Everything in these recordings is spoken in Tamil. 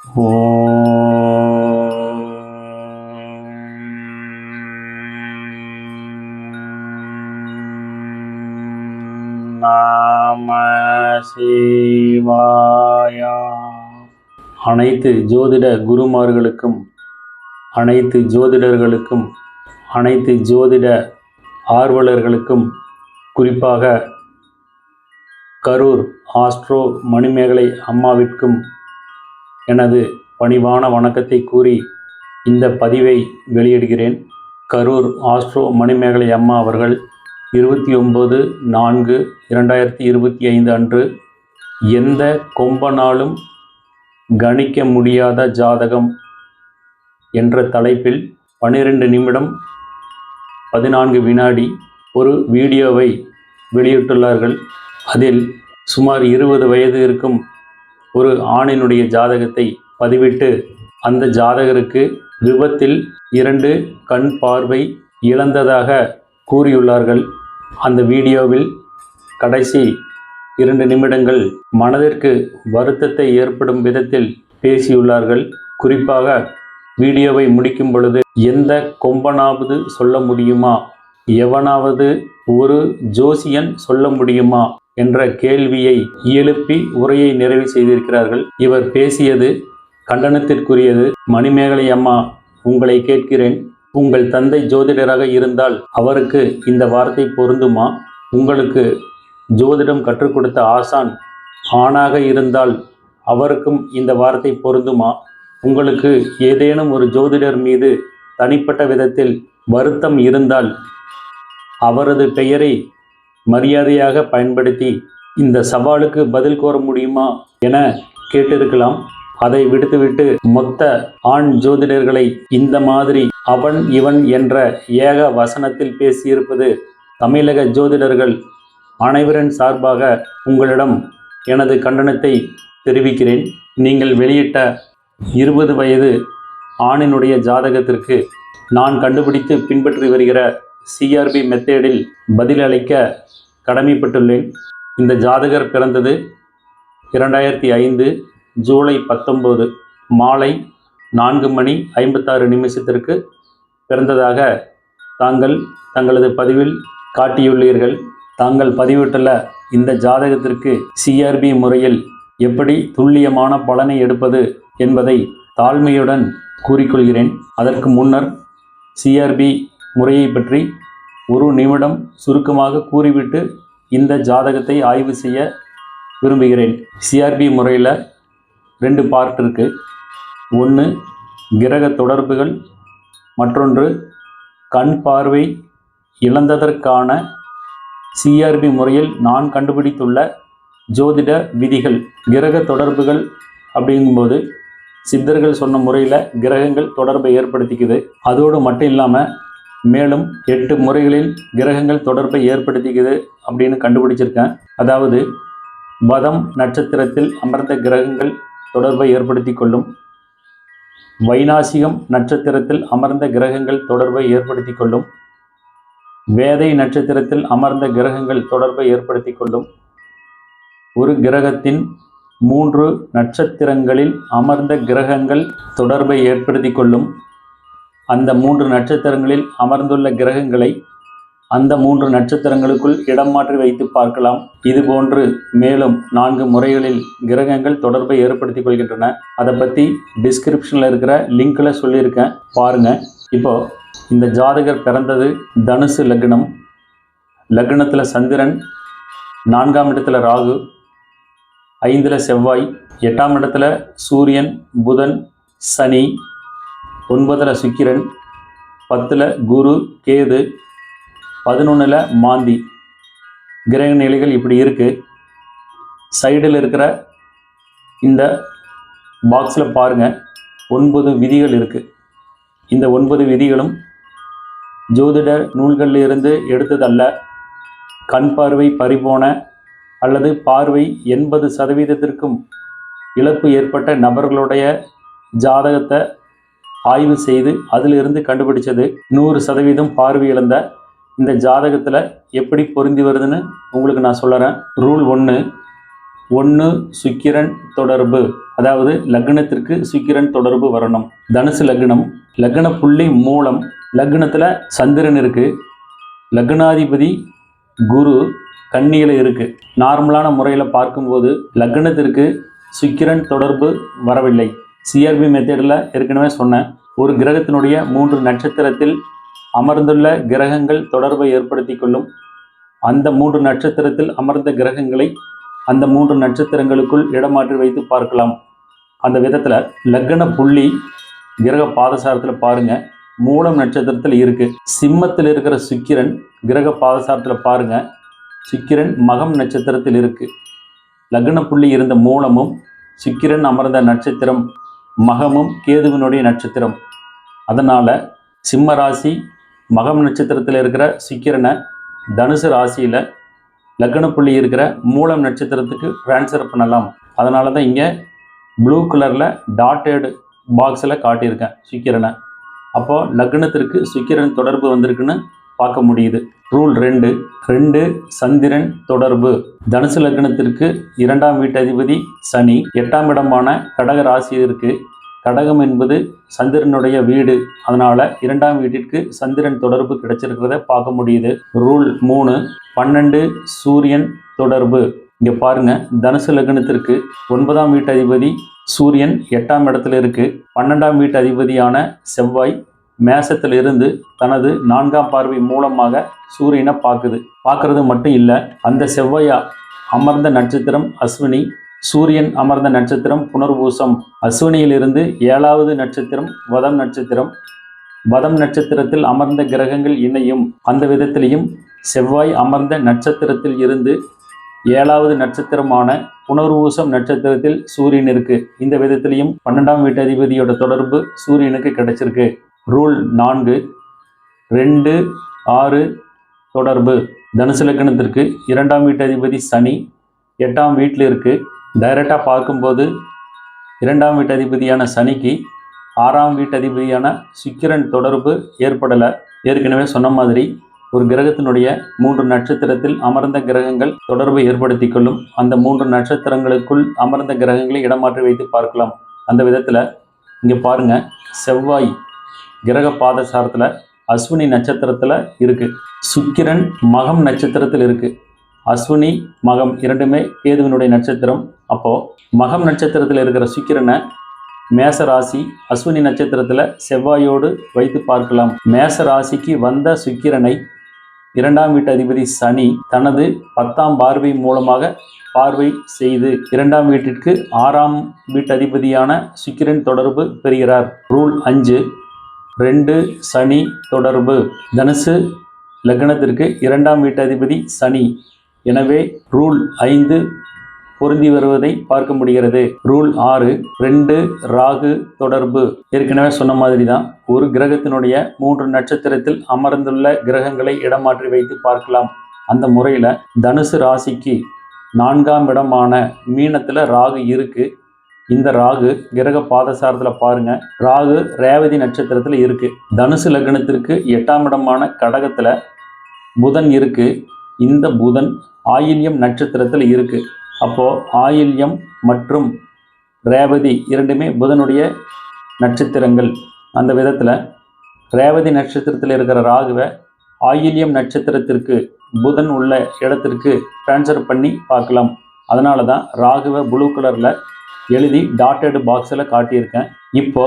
ஓம் நம சிவாய. அனைத்து ஜோதிட குருமார்களுக்கும், அனைத்து ஜோதிடர்களுக்கும், அனைத்து ஜோதிட ஆர்வலர்களுக்கும், குறிப்பாக கரூர் ஆஸ்ட்ரோ மணிமேகலை அம்மாவிற்கும் எனது பணிவான வணக்கத்தை கூறி இந்த பதிவை வெளியிடுகிறேன். கரூர் ஆஸ்ட்ரோ மணிமேகலை அம்மா அவர்கள் 29/4/2025 அன்று எந்த கொம்பனாலும் கணிக்க முடியாத ஜாதகம் என்ற தலைப்பில் 12 நிமிடம் 14 வினாடி ஒரு வீடியோவை வெளியிட்டுள்ளார்கள். அதில் சுமார் 20 வயது இருக்கும் ஒரு ஆணினுடைய ஜாதகத்தை பதிவிட்டு அந்த ஜாதகருக்கு விபத்தில் 2 கண் பார்வை இழந்ததாக கூறியுள்ளார்கள். அந்த வீடியோவில் கடைசி 2 நிமிடங்கள் மனதிற்கு வருத்தத்தை ஏற்படும் விதத்தில் பேசியுள்ளார்கள். குறிப்பாக வீடியோவை முடிக்கும் பொழுது, எந்த கொம்பனாவது சொல்ல முடியுமா, எவனாவது ஒரு ஜோசியன் சொல்ல முடியுமா என்ற கேள்வியை எழுப்பி உரையை நிறைவு செய்திருக்கிறார்கள். இவர் பேசியது கண்டனத்திற்குரியது. மணிமேகலை அம்மா, உங்களை கேட்கிறேன், உங்கள் தந்தை ஜோதிடராக இருந்தால் அவருக்கு இந்த வார்த்தை பொருந்துமா? உங்களுக்கு ஜோதிடம் கற்றுக் கொடுத்த ஆசான் ஆணாக இருந்தால் அவருக்கும் இந்த வார்த்தை பொருந்துமா? உங்களுக்கு ஏதேனும் ஒரு ஜோதிடர் மீது தனிப்பட்ட விதத்தில் வருத்தம் இருந்தால் அவரது பெயரை மரியாதையாக பயன்படுத்தி இந்த சவாலுக்கு பதில் கோர முடியுமா என கேட்டிருக்கலாம். அதை விடுத்துவிட்டு மொத்த ஆண் ஜோதிடர்களை இந்த மாதிரி அவன் இவன் என்ற ஏக வசனத்தில் பேசியிருப்பது தமிழக ஜோதிடர்கள் அனைவரின் சார்பாக உங்களிடம் எனது கண்டனத்தை தெரிவிக்கிறேன். நீங்கள் வெளியிட்ட 20 வயது ஆணினுடைய ஜாதகத்திற்கு நான் கண்டுபிடித்து பின்பற்றி வருகிற CRB மெத்தேடில் பதிலளிக்க கடமைப்பட்டுள்ளேன். இந்த ஜாதகர் பிறந்தது 2005 ஜூலை 19 மாலை 4:56 பிறந்ததாக தாங்கள் தங்களது பதிவில் காட்டியுள்ளீர்கள். தாங்கள் பதிவிட்டுள்ள இந்த ஜாதகத்திற்கு CRB முறையில் எப்படி துல்லியமான பலனை எடுப்பது என்பதை தாழ்மையுடன் கூறிக்கொள்கிறேன். அதற்கு முன்னர் CRB முறையை பற்றி 1 நிமிடம் சுருக்கமாக கூறிவிட்டு இந்த ஜாதகத்தை ஆய்வு செய்ய விரும்புகிறேன். CRB முறையில் 2 பார்ட் இருக்கு. ஒன்று கிரக தொடர்புகள், மற்றொன்று கண் பார்வை இழந்ததற்கான CRB முறையில் நான் கண்டுபிடித்துள்ள ஜோதிட விதிகள். கிரக தொடர்புகள் அப்படிங்கும்போது சித்தர்கள் சொன்ன முறையில் கிரகங்கள் தொடர்பை ஏற்படுத்திக்குது. அதோடு மட்டும் இல்லாமல் மேலும் 8 முறைகளில் கிரகங்கள் தொடர்பை ஏற்படுத்திக்குது அப்படின்னு கண்டுபிடிச்சிருக்கேன். அதாவது வதம் நட்சத்திரத்தில் அமர்ந்த கிரகங்கள் தொடர்பை ஏற்படுத்தி கொள்ளும், வைநாசிகம் நட்சத்திரத்தில் அமர்ந்த கிரகங்கள் தொடர்பை ஏற்படுத்தி கொள்ளும், வேதை நட்சத்திரத்தில் அமர்ந்த கிரகங்கள் தொடர்பை ஏற்படுத்தி கொள்ளும், ஒரு கிரகத்தின் 3 நட்சத்திரங்களில் அமர்ந்த கிரகங்கள் தொடர்பை ஏற்படுத்தி கொள்ளும். அந்த 3 நட்சத்திரங்களில் அமர்ந்துள்ள கிரகங்களை அந்த 3 நட்சத்திரங்களுக்குள் இடம் மாற்றி வைத்து பார்க்கலாம். இதுபோன்று மேலும் 4 முறைகளில் கிரகங்கள் தொடர்பை ஏற்படுத்தி கொள்கின்றன. அதை பற்றி டிஸ்கிரிப்ஷனில் இருக்கிற லிங்கில் சொல்லியிருக்கேன், பாருங்கள். இப்போ இந்த ஜாதகர் பிறந்தது தனுசு லக்னம். லக்னத்தில் சந்திரன், 4ஆம் இடத்துல ராகு, 5ல் செவ்வாய், 8ஆம் இடத்துல சூரியன், புதன், சனி, 9ல் சுக்கிரன், 10ல் குரு, கேது, 11ல் மாந்தி. கிரக நிலைகள் இப்படி இருக்குது. சைடில் இருக்கிற இந்த பாக்ஸில் பாருங்கள், 9 விதிகள் இருக்குது. இந்த 9 விதிகளும் ஜோதிட நூல்களில் இருந்து எடுத்ததல்ல. கண் பார்வை பறிபோன அல்லது பார்வை 80% இழப்பு ஏற்பட்ட நபர்களுடைய ஜாதகத்தை ஆய்வு செய்து அதிலிருந்து கண்டுபிடிச்சது. 100% பார்வை இழந்த இந்த ஜாதகத்தில் எப்படி பொருந்தி வருதுன்னு உங்களுக்கு நான் சொல்கிறேன். ரூல் 1, 1 சுக்கிரன் தொடர்பு, அதாவது லக்னத்திற்கு சுக்கிரன் தொடர்பு வரணும். தனுசு லக்னம், லக்ன புள்ளி மூலம், லக்னத்தில் சந்திரன் இருக்கு, லக்னாதிபதி குரு கன்னியில் இருக்கு. நார்மலான முறையில் பார்க்கும்போது லக்னத்திற்கு சுக்கிரன் தொடர்பு வரவில்லை. சிஆர்பி மெத்தடில் ஏற்கனவே சொன்னேன், ஒரு கிரகத்தினுடைய 3 நட்சத்திரத்தில் அமர்ந்துள்ள கிரகங்கள் தொடர்பை ஏற்படுத்தி கொள்ளும். அந்த 3 நட்சத்திரத்தில் அமர்ந்த கிரகங்களை அந்த 3 நட்சத்திரங்களுக்குள் இடமாற்றி வைத்து பார்க்கலாம். அந்த விதத்தில் லக்ன புள்ளி கிரக பாதசாரத்தில் பாருங்க, மூலம் நட்சத்திரத்தில் இருக்கு. சிம்மத்தில் இருக்கிற சுக்கிரன் கிரக பாதசாரத்தில் பாருங்க, சுக்கிரன் மகம் நட்சத்திரத்தில் இருக்கு. லக்ன புள்ளி இருந்த மூலமும் சுக்கிரன் அமர்ந்த நட்சத்திரம் மகமும் கேதுவினுடைய நட்சத்திரம். அதனால சிம்ம ராசி மகம் நட்சத்திரத்தில் இருக்கிற சுக்கிரனை தனுசு ராசியில் லக்ன புள்ளி இருக்கிற மூலம் நட்சத்திரத்துக்கு ட்ரான்ஸ்ஃபர் பண்ணலாம். அதனால தான் இங்கே ப்ளூ கலரில் டாட்டட் பாக்ஸில் காட்டியிருக்கேன் சுக்கிரனை. அப்போது லக்னத்திற்கு சுக்கிரன் தொடர்பு வந்திருக்குன்னு பார்க்க முடியுது. ரூல் 2 சந்திரன் தொடர்பு. தனுசு லக்னத்திற்கு 2ஆம் வீட்டு அதிபதி சனி, 8ஆம் இடமான கடக ராசி இருக்கு. கடகம் என்பது சந்திரனுடைய வீடு, அதனால 2ஆம் வீட்டிற்கு சந்திரன் தொடர்பு கிடைச்சிருக்கிறத பார்க்க முடியுது. ரூல் 3 12 சூரியன் தொடர்பு. இங்க பாருங்க, தனுசு லக்னத்திற்கு 9ஆம் வீட்டு அதிபதி சூரியன் 8ஆம் இடத்துல இருக்கு. 12ஆம் வீட்டு அதிபதியான செவ்வாய் மேசத்திலிருந்து தனது 4ஆம் பார்வை மூலமாக சூரியனை பார்க்கறது மட்டும் இல்லை, அந்த செவ்வாய் அமர்ந்த நட்சத்திரம் அஸ்வினி, சூரியன் அமர்ந்த நட்சத்திரம் புனர்பூசம். அஸ்வினியிலிருந்து 7வது நட்சத்திரம் வதம் நட்சத்திரம். வதம் நட்சத்திரத்தில் அமர்ந்த கிரகங்கள் இணையும். அந்த விதத்திலையும் செவ்வாய் அமர்ந்த நட்சத்திரத்தில் இருந்து 7வது நட்சத்திரமான புனர்பூசம் நட்சத்திரத்தில் சூரியன் இருக்கு. இந்த விதத்திலையும் 12ஆம் வீட்டு அதிபதியோட தொடர்பு சூரியனுக்கு கிடைச்சிருக்கு. ரூல் 4 2 6 தொடர்பு. தனுசு லக்னத்திற்கு 2ஆம் வீட்டு அதிபதி சனி 8ஆம் வீட்டில் இருக்கு. டைரக்டாக பார்க்கும்போது 2ஆம் வீட்டு அதிபதியான சனிக்கு 6ஆம் வீட்டு அதிபதியான சுக்கிரன் தொடர்பு ஏற்படலை. ஏற்கனவே சொன்ன மாதிரி ஒரு கிரகத்தினுடைய 3 நட்சத்திரத்தில் அமர்ந்த கிரகங்கள் தொடர்பை ஏற்படுத்தி கொள்ளும். அந்த 3 நட்சத்திரங்களுக்குள் அமர்ந்த கிரகங்களை இடமாற்றி வைத்து பார்க்கலாம். அந்த விதத்தில் இங்கே பாருங்க, செவ்வாய் கிரக பாதசாரத்தில் அஸ்வினி நட்சத்திரத்தில் இருக்கு. சுக்கிரன் மகம் நட்சத்திரத்தில் இருக்கு. அஸ்வினி மகம் இரண்டுமே கேதுவினுடைய நட்சத்திரம். அப்போ மகம் நட்சத்திரத்தில் இருக்கிற சுக்கிரனை மேச ராசி அஸ்வினி நட்சத்திரத்தில் செவ்வாயோடு வைத்து பார்க்கலாம். மேச ராசிக்கு வந்த சுக்கிரனை 2ஆம் வீட்டு அதிபதி சனி தனது 10ஆம் பார்வை மூலமாக பார்வை செய்து 2ஆம் வீட்டிற்கு 6ஆம் வீட்டு அதிபதியான சுக்கிரன் தொடர்பு பெறுகிறார். ரூல் 5 2 சனி தொடர்பு. தனுசு லக்னத்திற்கு 2ஆம் வீட்டு அதிபதி சனி, எனவே ரூல் 5 பொருந்தி வருவதை பார்க்க முடிகிறது. ரூல் 6 2 ராகு தொடர்பு. ஏற்கனவே சொன்ன மாதிரி தான், ஒரு கிரகத்தினுடைய 3 நட்சத்திரத்தில் அமர்ந்துள்ள கிரகங்களை இடமாற்றி வைத்து பார்க்கலாம். அந்த முறையில் தனுசு ராசிக்கு 4ஆம் இடமான மீனத்தில் ராகு இருக்கு. இந்த ராகு கிரக பாதசாரத்தில் பாருங்க, ராகு ரேவதி நட்சத்திரத்தில் இருக்கு. தனுசு லக்னத்திற்கு 8ஆம் இடமான கடகத்தில் புதன் இருக்கு. இந்த புதன் ஆயில்யம் நட்சத்திரத்தில் இருக்கு. அப்போ ஆயில்யம் மற்றும் ரேவதி இரண்டுமே புதனுடைய நட்சத்திரங்கள். அந்த விதத்தில் ரேவதி நட்சத்திரத்தில் இருக்கிற ராகுவை ஆயில்யம் நட்சத்திரத்திற்கு புதன் உள்ள இடத்திற்கு ட்ரான்ஸ்ஃபர் பண்ணி பார்க்கலாம். அதனால தான் ராகுவை ப்ளூ கலரில் எழுதி டாட்டட் பாக்ஸில் காட்டியிருக்கேன். இப்போ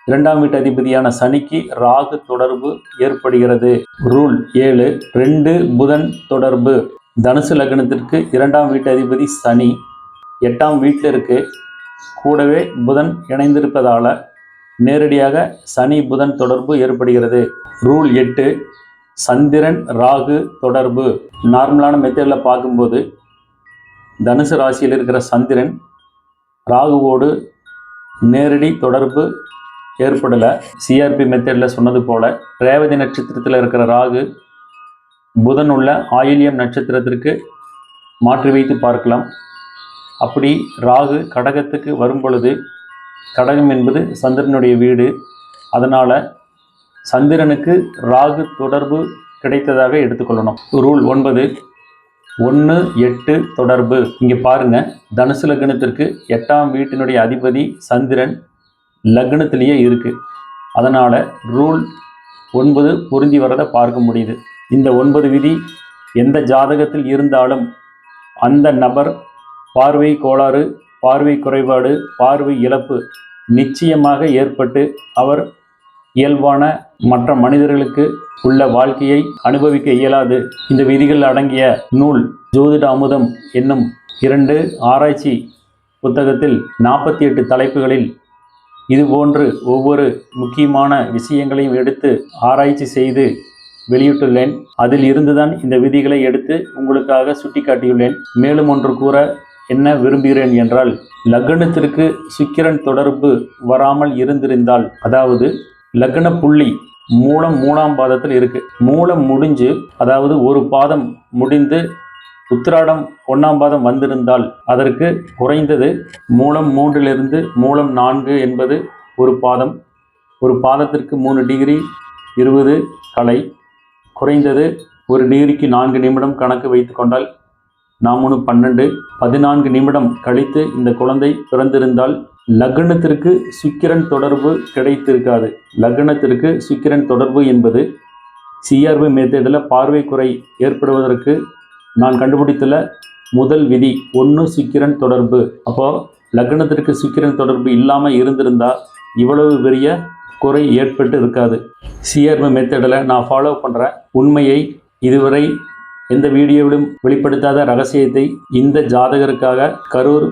2ஆம் வீட்டு அதிபதியான சனிக்கு ராகு தொடர்பு ஏற்படுகிறது. ரூல் 7 2 புதன் தொடர்பு. தனுசு லக்னத்திற்கு 2ஆம் வீட்டு அதிபதி சனி 8ஆம் வீட்டில் இருக்கு. கூடவே புதன் இணைந்திருப்பதால் நேரடியாக சனி புதன் தொடர்பு ஏற்படுகிறது. ரூல் 8 சந்திரன் ராகு தொடர்பு. நார்மலான மெத்தடில் பார்க்கும்போது தனுசு ராசியில் இருக்கிற சந்திரன் ராகுவோடு நேரடி தொடர்பு ஏற்படலை. சிஆர்பி மெத்தடில் சொன்னது போல ரேவதி நட்சத்திரத்தில் இருக்கிற ராகு புதன் உள்ள ஆயில்யம் நட்சத்திரத்திற்கு மாற்றி வைத்து பார்க்கலாம். அப்படி ராகு கடகத்துக்கு வரும் பொழுது, கடகம் என்பது சந்திரனுடைய வீடு, அதனால் சந்திரனுக்கு ராகு தொடர்பு கிடைத்ததாக எடுத்துக்கொள்ளணும். ரூல் 9 1 8 தொடர்பு. இங்க பாருங்க, தனுசு லக்னத்திற்கு 8ஆம் வீட்டினுடைய அதிபதி சந்திரன் லக்னத்திலேயே இருக்கு. அதனால ரூல் 9 பொருந்தி வரதை பார்க்க முடியுது. இந்த 9 விதி எந்த ஜாதகத்தில் இருந்தாலும் அந்த நபர் பார்வை கோளாறு, பார்வை குறைபாடு, பார்வை இழப்பு நிச்சயமாக ஏற்பட்டு அவர் இயல்பான மற்ற மனிதர்களுக்கு உள்ள வாழ்க்கையை அனுபவிக்க இயலாது. இந்த விதிகள் அடங்கிய நூல் ஜோதிட அமுதம் என்னும் 2 ஆராய்ச்சி புத்தகத்தில் 48 தலைப்புகளில் இதுபோன்று ஒவ்வொரு முக்கியமான விஷயங்களையும் எடுத்து ஆராய்ச்சி செய்து வெளியிட்டுள்ளேன். அதில் இருந்துதான் இந்த விதிகளை எடுத்து உங்களுக்காக சுட்டி காட்டியுள்ளேன். மேலும் ஒன்று கூற என்ன விரும்புகிறேன் என்றால், லக்னத்திற்கு சுக்கிரன் தொடர்பு வராமல் இருந்திருந்தால், அதாவது லக்ன புள்ளி மூலம் 3ஆம் பாதத்தில் இருக்கு. மூலம் முடிஞ்சு, அதாவது ஒரு பாதம் முடிந்து உத்திராடம் 1ஆம் பாதம் வந்திருந்தால் அதற்கு குறைந்தது மூலம் 3லிருந்து மூலம் 4 என்பது ஒரு பாதம். ஒரு பாதத்திற்கு 3 டிகிரி 20 கலை, குறைந்தது ஒரு டிகிரிக்கு 4 நிமிடம் கணக்கு வைத்து கொண்டால் 4 12 14 நிமிடம் கழித்து இந்த குழந்தை பிறந்திருந்தால் லக்னத்திற்கு சுக்கிரன் தொடர்பு கிடைத்திருக்காது. லக்னத்திற்கு சுக்கிரன் தொடர்பு என்பது சிஆர்பி மெத்தடில் பார்வை குறை ஏற்படுவதற்கு நான் கண்டுபிடித்துள்ள முதல் விதி 1 சுக்கிரன் தொடர்பு. அப்போது லக்னத்திற்கு சுக்கிரன் தொடர்பு இல்லாமல் இருந்திருந்தா இவ்வளவு பெரிய குறை ஏற்பட்டு இருக்காது. சிஆர்பி மெத்தடில் நான் ஃபாலோ பண்ணுற உண்மையை, இதுவரை எந்த வீடியோவிலும் வெளிப்படுத்தாத ரகசியத்தை இந்த ஜாதகருக்காக கரூர்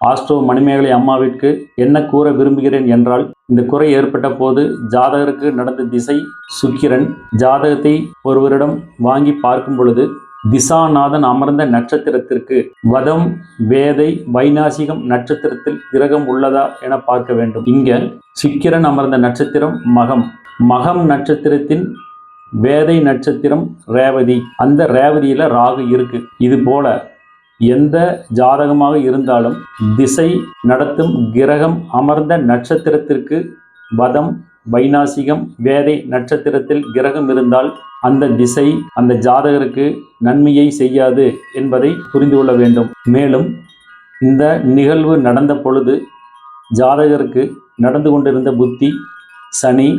ஆஸ்ட்ரோ மணிமேகலை அம்மாவிற்கு என்ன கூற விரும்புகிறேன் என்றால், இந்த குறை ஏற்பட்ட போது ஜாதகருக்கு நடந்த திசை சுக்கிரன். ஜாதகத்தை ஒருவரிடம் வாங்கி பார்க்கும் பொழுது திசாநாதன் அமர்ந்த நட்சத்திரத்திற்கு வதம், வேதை, வைநாசிகம் நட்சத்திரத்தில் கிரகம் உள்ளதா என பார்க்க வேண்டும். இங்க சுக்கிரன் அமர்ந்த நட்சத்திரம் மகம். மகம் நட்சத்திரத்தின் வேதை நட்சத்திரம் ரேவதி. அந்த ரேவதியில ராகு இருக்கு. இது போல எந்த ஜாதகமாக இருந்தாலும் திசை நடத்தும் கிரகம் அமர்ந்த நட்சத்திரத்திற்கு வதம், வைநாசிகம், வேதை நட்சத்திரத்தில் கிரகம் இருந்தால் அந்த திசை அந்த ஜாதகருக்கு நன்மையை செய்யாது என்பதை புரிந்து கொள்ள வேண்டும். மேலும் இந்த நிகழ்வு நடந்த பொழுது ஜாதகருக்கு நடந்து கொண்டிருந்த புத்தி சனி,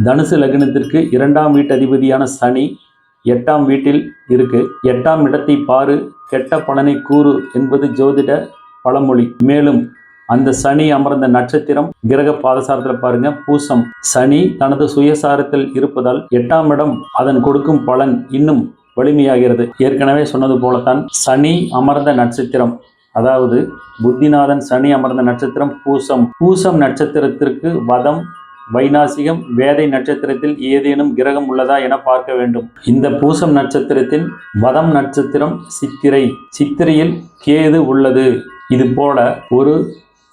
தனுசு லக்னத்திற்கு 2ஆம் வீட்டு அதிபதியான சனி 8ஆம் வீட்டில் இருக்கு. 8ஆம் இடத்தை பாரு, கெட்ட பலனை கூறு என்பது ஜோதிட பழமொழி. மேலும் அந்த சனி அமர்ந்த நட்சத்திரம் கிரக பாதசாரத்தில் பாருங்க, பூசம். சனி தனது சுயசாரத்தில் இருப்பதால் 8ஆம் இடம் அதன் கொடுக்கும் பலன் இன்னும் வலிமையாகிறது. ஏற்கனவே சொன்னது போலத்தான் சனி அமர்ந்த நட்சத்திரம், அதாவது புத்திநாதன் சனி அமர்ந்த நட்சத்திரம் பூசம். பூசம் நட்சத்திரத்திற்கு வதம், வைநாசிகம், வேதை நட்சத்திரத்தில் ஏதேனும் கிரகம் உள்ளதா என பார்க்க வேண்டும். இந்த பூசம் நட்சத்திரத்தின் வதம் நட்சத்திரம் சித்திரை. சித்திரையில் கேது உள்ளது. இது போல ஒரு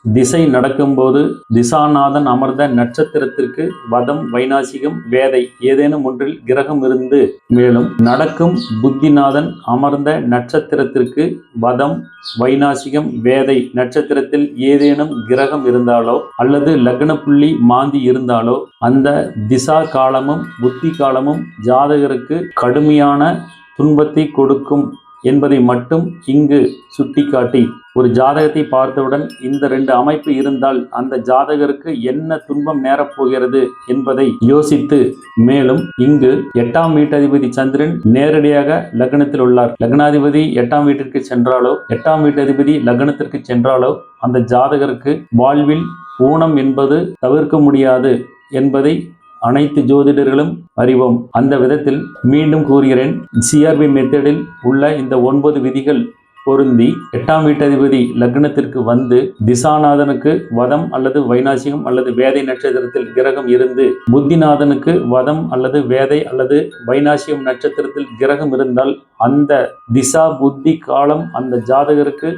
திசை நடக்கும்போது திசாநாதன் அமர்ந்த நட்சத்திரத்திற்கு வதம், வைநாசிகம், வேதை ஏதேனும் ஒன்றில் கிரகம் இருந்து, மேலும் நடக்கும் புத்திநாதன் அமர்ந்த நட்சத்திரத்திற்கு வதம், வைநாசிகம், வேதை நட்சத்திரத்தில் ஏதேனும் கிரகம் இருந்தாலோ அல்லது லக்ன புள்ளி மாந்தி இருந்தாலோ அந்த திசா காலமும் புத்தி காலமும் ஜாதகருக்கு கடுமையான துன்பத்தை கொடுக்கும் என்பதை மட்டும் இங்கு சுட்டிக்காட்டி, ஒரு ஜாதகத்தை பார்த்தவுடன் இந்த 2 அமைப்பு இருந்தால் அந்த ஜாதகருக்கு என்ன துன்பம் நேரப்போகிறது என்பதை யோசித்து, மேலும் இங்கு 8ஆம் வீட்டதிபதி சந்திரன் நேரடியாக லக்னத்தில் உள்ளார். லக்னாதிபதி 8ஆம் வீட்டிற்கு சென்றாலோ 8ஆம் வீட்டதிபதி லக்னத்திற்கு சென்றாலோ அந்த ஜாதகருக்கு வாழ்வில் ஊனம் என்பது தவிர்க்க முடியாது என்பதை அனைத்து ஜோதிடர்களும் அறிவோம். அந்த விதத்தில் மீண்டும் கூறுகிறேன், சிஆர்பி மெத்தடில் உள்ள இந்த 9 விதிகள் பொருந்தி 8ஆம் வீட்டதிபதி லக்னத்திற்கு வந்து திசாநாதனுக்கு வதம் அல்லது வைநாசிகம் அல்லது வேதை நட்சத்திரத்தில் கிரகம் இருந்து புத்திநாதனுக்கு வதம் அல்லது வேதை அல்லது வைநாசிகம் நட்சத்திரத்தில் கிரகம் இருந்தால் அந்த திசா புத்தி காலம் அந்த ஜாதகருக்கு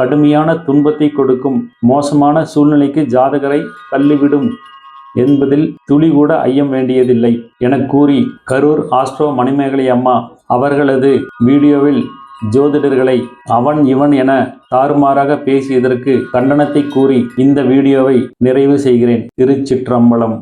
கடுமையான துன்பத்தை கொடுக்கும், மோசமான சூழ்நிலைக்கு ஜாதகரை தள்ளிவிடும் என்பதில் துளி கூட ஐயம் வேண்டியதில்லை என கூறி, கரூர் ஆஸ்ட்ரோ மணிமேகலை அம்மா அவர்களது வீடியோவில் ஜோதிடர்களை அவன் இவன் என தாறுமாறாக பேசியதற்கு கண்டனத்தை கூறி இந்த வீடியோவை நிறைவு செய்கிறேன். திருச்சிற்றம்பலம்.